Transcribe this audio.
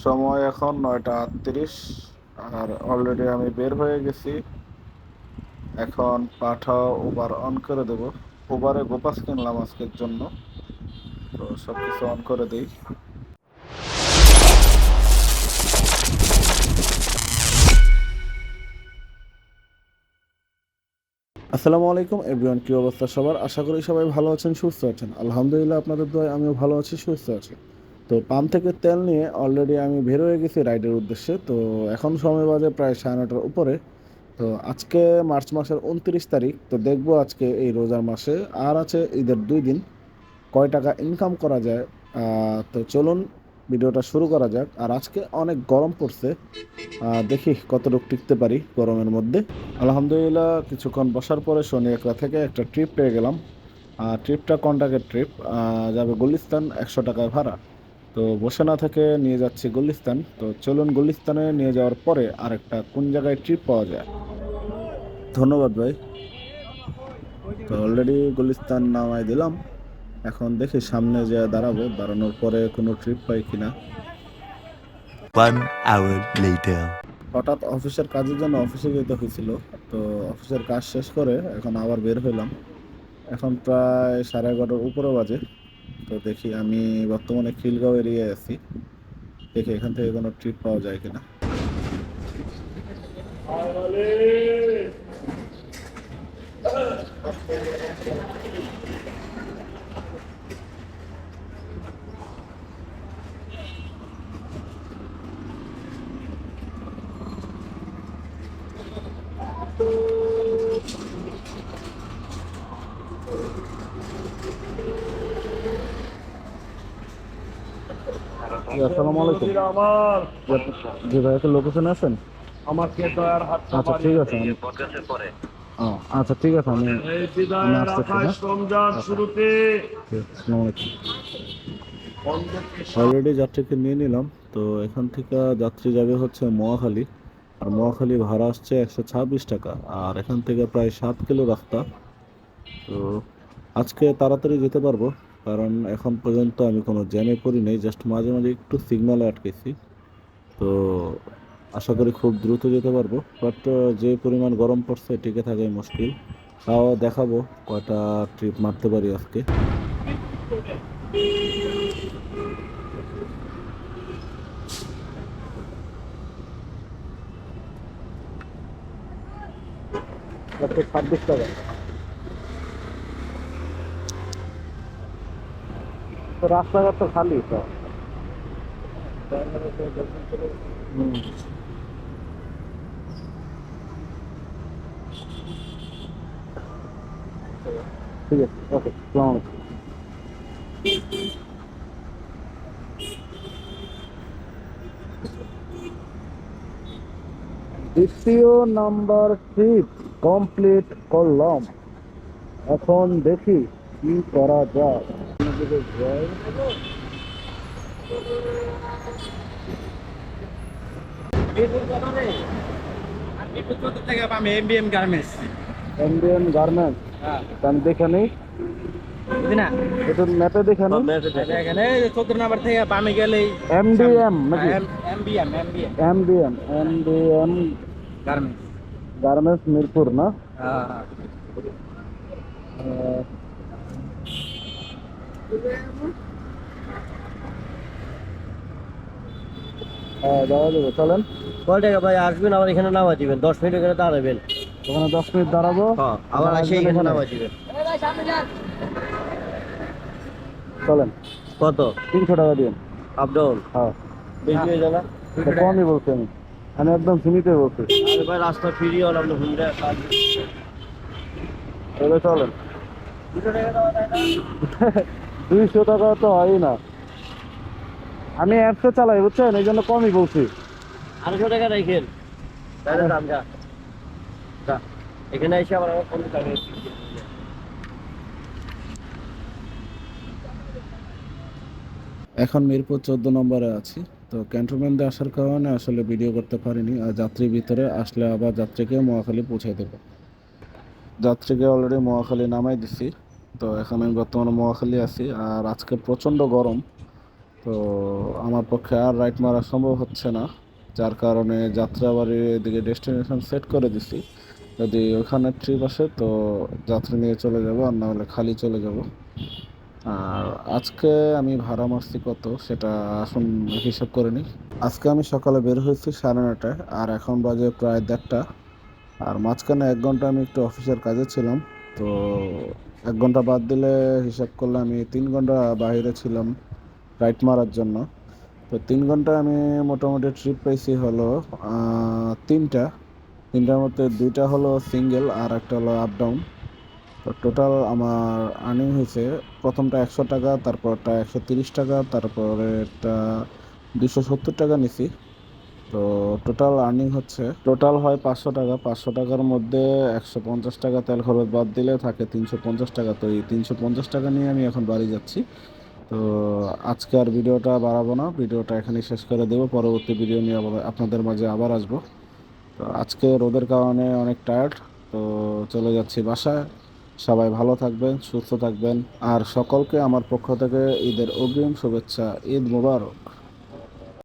সময় এখন 9টা 38, আর অলরেডি আমি বের হয়ে গেছি। এখন পাঠাও উবার অন করে দেব। উবারে গোপাস কিনলাম আজকের জন্য, তো সব কিছু অন করে দিই। আসসালামু আলাইকুম এভরিওয়ান, কি অবস্থা সবার? আশা করি সবাই ভালো আছেন, সুস্থ আছেন। আলহামদুলিল্লাহ, আপনাদের দোয়ায় আমিও ভালো আছি, সুস্থ আছি। তো পাম্প থেকে তেল নিয়ে অলরেডি আমি বের হয়ে গেছি রাইডের উদ্দেশ্যে। তো এখন সময় বাজে প্রায় 9:30টার উপরে। তো আজকে মার্চ মাসের 29 তারিখ। তো দেখবো আজকে এই রোজার মাসে আর আছে ঈদের 2 দিন, কয় টাকা ইনকাম করা যায়। তো চলুন ভিডিওটা শুরু করা যাক। আর আজকে অনেক গরম পড়ছে, দেখি কতটুকু টিকতে পারি গরমের মধ্যে। আলহামদুলিল্লাহ, কিছুক্ষণ বসার পরে শনি একরা থেকে একটা ট্রিপ পেয়ে গেলাম। ট্রিপটা কন্টাক্টের ট্রিপ, যাবে গুলিস্তান, 100 টাকায় ভাড়া। তো বসে না থেকে নিয়ে যাচ্ছি গুলিস্তান। তো চলুন গুলিস্তানে নিয়ে যাওয়ার পরে আরেকটা কোন জায়গায় ট্রিপ পাওয়া যায়। ধন্যবাদ ভাই। তো অলরেডি গুলিস্তান নামাই দিলাম। এখন দেখি সামনে যে দাঁড়াবো, দাঁড়ানোর পরে কোনো ট্রিপ পাই কিনা। 1 hour later. হঠাৎ অফিসের কাজের জন্য অফিসে যেতে হয়েছিল। তো অফিসের কাজ শেষ করে এখন আবার বের হইলাম। এখন প্রায় 11:30 উপরে বাজে। তো দেখি, আমি বর্তমানে খিলগাঁও এরিয়ায় আছি। দেখি এখান থেকে কোনো ট্রিপ পাওয়া যায় কিনা। আসসালামু আলাইকুম। আমার জি ভাই, একটা লোকেশনে আছেন? আমাকে দয়ার হাত আচ্ছা ঠিক আছে, ও আচ্ছা ঠিক আছে, আমি এই আমি বিদায়ের আসতেছি। আকাশ হ্যাঁ, রমজান শুরুতে আসসালামু আলাইকুম। অলরেডি যাত্রীকে নিয়ে নিলাম। তো এখান থেকে যাত্রী যাবে হচ্ছে মহাখালী। আর মহাখালী ভাড়া আসছে 126 টাকা। আর এখান থেকে প্রায় 7 কিলো রাস্তা। তো আজকে তাড়াতাড়ি যেতে পারবো, কারণ এখন পর্যন্ত আমি কোনো জ্যামে পড়ি নাই, জাস্ট মাঝে মাঝে একটু সিগন্যালে আটকেছি। তো আশা করি খুব দ্রুত যেতে পারবো, বাট যে পরিমাণ গরম পড়ছে টিকে থাকাই মুশকিল। তাও দেখাবো কয়টা ট্রিপ মারতে পারি আজকে। একশো 26 টাকা। তো রাস্তাঘাট তো খালি তো। হুম, ঠিক আছে, ওকে, আসসালামু আলাইকুম। দ্বিতীয় নাম্বার ট্রিপ কমপ্লিট করলাম। এখন দেখি কি করা যায়। অন্যদিকে যাই। এমবিএম গার্মেন্টস ইন্ডিয়ান গার্মেন্টস, আমি দেখে নেই। না একটু ম্যাপে দেখে নেই। এখানে 14 নাম্বার থেকে বামে গেলেই এমডিএম নাকি? MBM MBM MDM, MDM garments. Garments, Mirpur না? হ্যাঁ হ্যাঁ আহ, হ্যাঁ, যাওয়া যাবে, চলেন। কয় টাকা ভাই আসবেন, আবার এখানে নামা দিবেন, 10 মিনিট এখানে দাঁড়াবেন। ওখানে 10 মিনিট দাঁড়াবো। আবার আবার এসে আসবেন এখানে এখানে। নামা দিবেন। চলেন, কত 300 টাকা দিন। আপ ডাউন হ্যাঁ, বেশি হয়ে যাবে? এটা কমই বলছি আমি। আমি একদম ফ্রিতে বলছি। আরে ভাই রাস্তা ফ্রি হল, আপনি ঘুরে তাহলে চলেন। 200 টাকা দাও তাই না? 200 টাকা তো হয় না। আমি অ্যাপসে চালাই, বুঝছেন, এই জন্য কমই বলছি। 200 টাকা রাখেন, তাহলে দাম যা যা। এখানে এসে আবার আমার 50 টাকা এখন মিরপুর 14 নম্বরে আছি। তো ক্যান্টনমেন্টে আসার কারণে আসলে ভিডিও করতে পারিনি। আর যাত্রী ভিতরে আসলে আবার যাত্রীকে মহাখালী পৌঁছাই দেবো। যাত্রীকে অলরেডি মহাখালী নামাই দিছি। তো এখন আমি বর্তমানে মহাখালী আছি। আর আজকে প্রচণ্ড গরম। তো তো আমার পক্ষে আর রাইড মারা সম্ভব হচ্ছে না, যার কারণে যাত্রাবাড়ির এদিকে ডেস্টিনেশন সেট করে দিছি। যদি ওখানে ট্রিপ আসে তো যাত্রী নিয়ে চলে যাব, আর না হলে খালি চলে যাব। আর আজকে আমি ভাড়া মারছি কত সেটা আসুন হিসাব করে নিই। আজকে আমি সকালে বের হয়েছি 9:30টায়, আর এখন বাজে প্রায় 1:30। আর মাঝখানে 1 ঘন্টা আমি একটু অফিসের কাজে ছিলাম। তো 1 ঘন্টা বাদ দিলে হিসাব করলে আমি 3 ঘন্টা বাইরে ছিলাম রাইড মারার জন্য। তো 3 ঘন্টায় আমি মোটামুটি ট্রিপ পাইছি হলো তিনটার মধ্যে 2টা হলো সিঙ্গেল আর একটা হলো আপ ডাউন। তো টোটাল আমার আর্নিং হয়েছে, প্রথমটা 100 টাকা, তারপরটা 130 টাকা, তারপরেরটা 270 টাকা নিছি। তো টোটাল আর্নিং হচ্ছে, টোটাল হয় 500 টাকা। 500 টাকার মধ্যে 150 টাকা তেল খরচ বাদ দিলে থাকে 350 টাকা। তো এই 350 টাকা নিয়ে আমি এখন বাড়ি যাচ্ছি। তো আজকে আর ভিডিওটা বাড়াবো না, ভিডিওটা এখানেই শেষ করে দেবো। পরবর্তী ভিডিও নিয়ে আপনাদের মাঝে আবার আসবো। তো আজকে রোদের কারণে অনেক টায়ার্ড, তো চলে যাচ্ছি বাসায়। সবাই ভালো থাকবেন, সুস্থ থাকবেন, আর সকলকে আমার পক্ষ থেকে ঈদের অগ্রিম শুভেচ্ছা। ঈদ মোবারক।